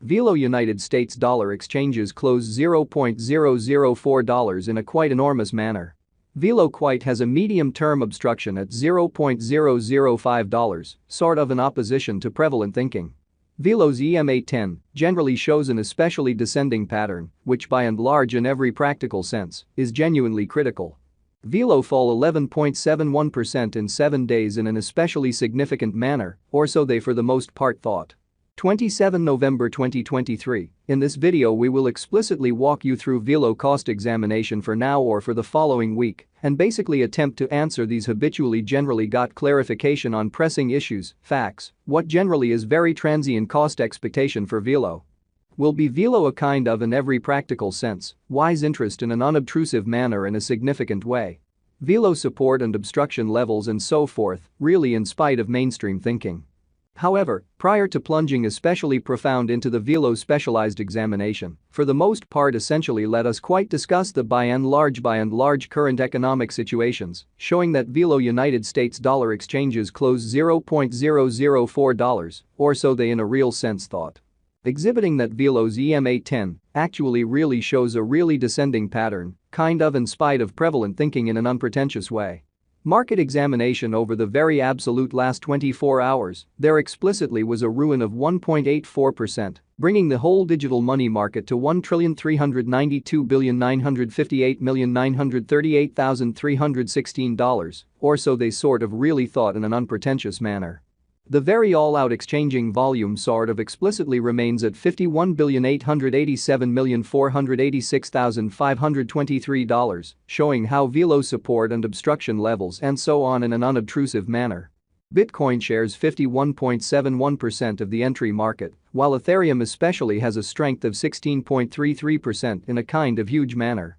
Velo United States dollar exchanges close $0.004 in a quite enormous manner. Velo quite has a medium-term obstruction at $0.005, sort of in opposition to prevalent thinking. Velo's EMA10 generally shows an especially descending pattern, which by and large in every practical sense is genuinely critical. Velo fall 11.71% in 7 days in an especially significant manner, or so they for the most part thought. 27 November 2023, in this video we will explicitly walk you through Velo cost examination for now or for the following week and basically attempt to answer these habitually generally got clarification on pressing issues, facts, what generally is very transient cost expectation for Velo. Will be Velo a kind of in every practical sense, wise interest in an unobtrusive manner in a significant way? Velo support and obstruction levels and so forth, really in spite of mainstream thinking. However, prior to plunging especially profound into the Velo specialized examination, for the most part essentially let us quite discuss the by and large current economic situations, showing that Velo United States dollar exchanges close $0.004, or so they in a real sense thought. Exhibiting that Velo's EMA10 actually really shows a really descending pattern, kind of in spite of prevalent thinking in an unpretentious way. Market examination over the very absolute last 24 hours, there explicitly was a ruin of 1.84%, bringing the whole digital money market to $1,392,958,938,316, or so they sort of really thought in an unpretentious manner. The very all-out exchanging volume sort of explicitly remains at $51,887,486,523, showing how Velo support and obstruction levels and so on in an unobtrusive manner. Bitcoin shares 51.71% of the entry market, while Ethereum especially has a strength of 16.33% in a kind of huge manner.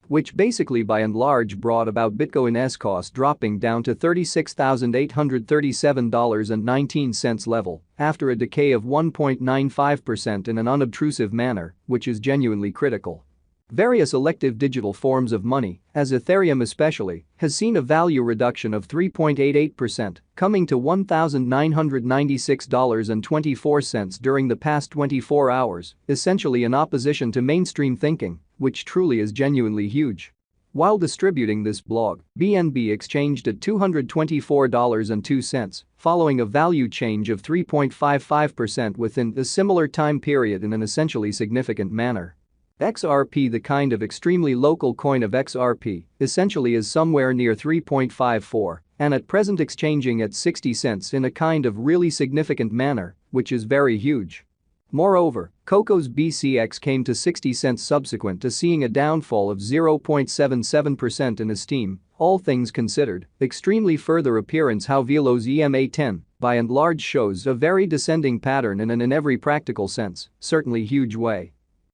Which basically by and large brought about Bitcoin's cost dropping down to $36,837.19 level after a decay of 1.95% in an unobtrusive manner, which is genuinely critical. Various elective digital forms of money, as Ethereum especially, has seen a value reduction of 3.88%, coming to $1,996.24 during the past 24 hours, essentially in opposition to mainstream thinking, which truly is genuinely huge. While distributing this blog, BNB exchanged at $224.02, following a value change of 3.55% within a similar time period in an essentially significant manner. XRP, the kind of extremely local coin of XRP, essentially is somewhere near 3.54 and at present exchanging at 60 cents in a kind of really significant manner, which is very huge. Moreover, Coco's BCX came to 60 cents subsequent to seeing a downfall of 0.77% in esteem, all things considered, extremely further appearance how Velo's EMA10 by and large shows a very descending pattern in every practical sense, certainly huge way.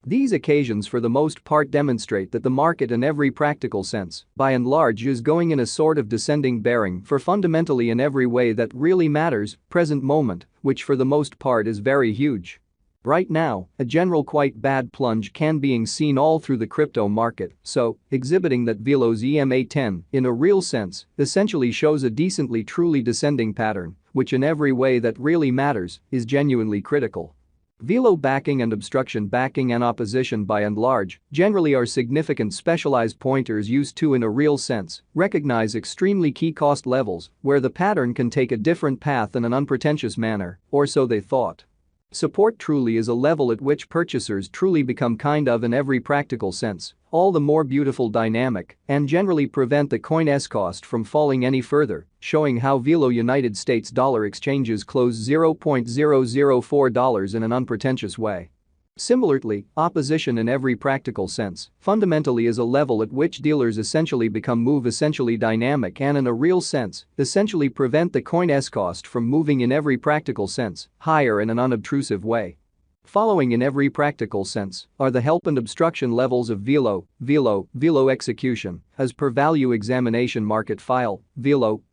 These occasions for the most part demonstrate that the market in every practical sense, by and large is going in a sort of descending bearing for fundamentally in every way that really matters, present moment, which for the most part is very huge. Right now, a general quite bad plunge can being seen all through the crypto market, so, exhibiting that Velo's EMA10, in a real sense, essentially shows a decently truly descending pattern, which in every way that really matters, is genuinely critical. Velo backing and obstruction backing and opposition by and large generally are significant specialized pointers used to in a real sense recognize extremely key cost levels where the pattern can take a different path in an unpretentious manner, or so they thought. Support truly is a level at which purchasers truly become kind of in every practical sense all the more beautiful dynamic and generally prevent the coin's cost from falling any further, showing how Velo United States dollar exchanges close $0.004 in an unpretentious way. Similarly, opposition in every practical sense fundamentally is a level at which dealers essentially move essentially dynamic and in a real sense essentially prevent the coin's cost from moving in every practical sense higher in an unobtrusive way. Following in every practical sense are the help and obstruction levels of Velo execution as per value examination market file. Velo,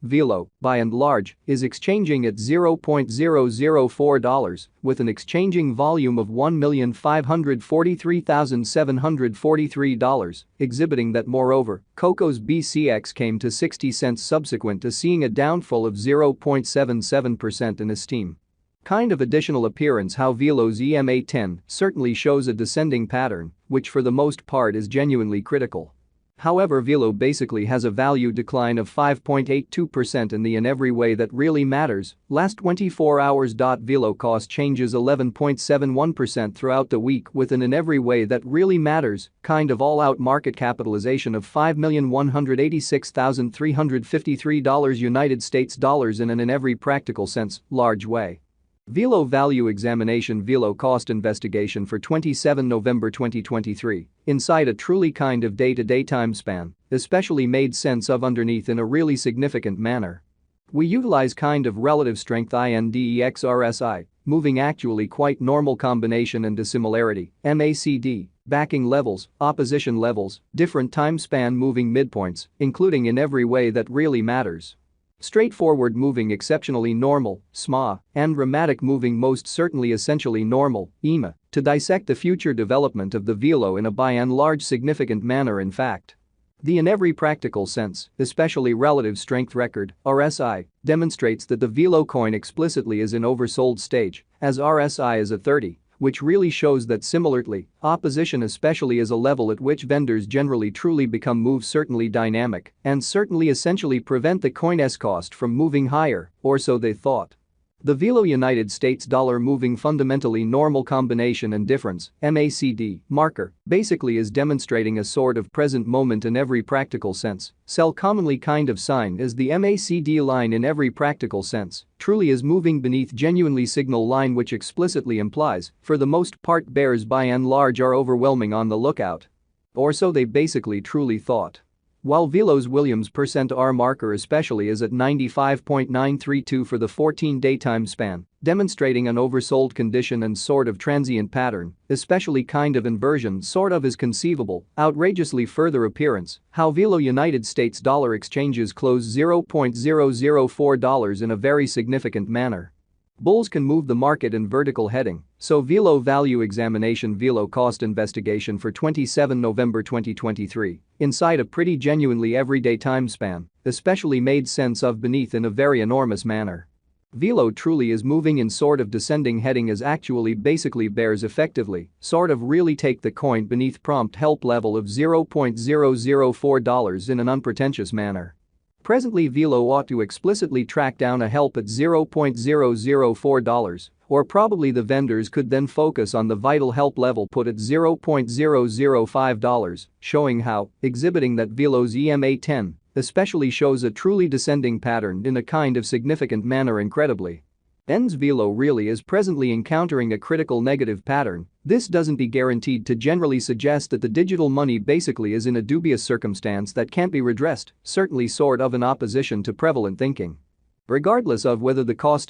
by and large, is exchanging at $0.004 with an exchanging volume of $1,543,743, exhibiting that moreover, Coco's BCX came to 60 cents subsequent to seeing a downfall of 0.77% in esteem. Kind of additional appearance how Velo's EMA10 certainly shows a descending pattern, which for the most part is genuinely critical. However, Velo basically has a value decline of 5.82% in every way that really matters. Last 24 hours. Velo cost changes 11.71% throughout the week with in every way that really matters, kind of all-out market capitalization of $5,186,353 United States dollars in every practical sense, large way. Velo Value Examination Velo Cost Investigation for 27 November 2023, inside a truly kind of day-to-day time span, especially made sense of underneath in a really significant manner. We utilize kind of relative strength INDEX RSI, moving actually quite normal combination and dissimilarity, MACD, backing levels, opposition levels, different time span moving midpoints, including in every way that really matters. Straightforward moving exceptionally normal, SMA, and dramatic moving most certainly essentially normal, EMA, to dissect the future development of the Velo in a by and large significant manner in fact. The in every practical sense, especially relative strength record, RSI, demonstrates that the Velo coin explicitly is in oversold stage, as RSI is at 30. Which really shows that similarly, opposition especially is a level at which vendors generally truly become move certainly dynamic and certainly essentially prevent the coin's cost from moving higher, or so they thought. The Velo United States dollar moving fundamentally normal combination and difference, MACD, marker, basically is demonstrating a sort of present moment in every practical sense. Sell commonly kind of sign is the MACD line in every practical sense, truly is moving beneath genuinely signal line which explicitly implies, for the most part bears by and large are overwhelming on the lookout. Or so they basically truly thought. While Velo's Williams %R marker especially is at 95.932 for the 14-day time span, demonstrating an oversold condition and sort of transient pattern, especially kind of inversion sort of is conceivable, outrageously further appearance, how Velo United States dollar exchanges close $0.004 in a very significant manner. Bulls can move the market in vertical heading, so Velo Value Examination Velo Cost Investigation for 27 November 2023, inside a pretty genuinely everyday time span, especially made sense of beneath in a very enormous manner. Velo truly is moving in sort of descending heading as actually basically bears effectively, sort of really take the coin beneath prompt help level of $0.004 in an unpretentious manner. Presently Velo ought to explicitly track down a help at $0.004, or probably the vendors could then focus on the vital help level put at $0.005, showing how, exhibiting that Velo's EMA10 especially shows a truly descending pattern in a kind of significant manner incredibly. Velo really is presently encountering a critical negative pattern. This doesn't be guaranteed to generally suggest that the digital money basically is in a dubious circumstance that can't be redressed, certainly sort of in opposition to prevalent thinking. Regardless of whether the cost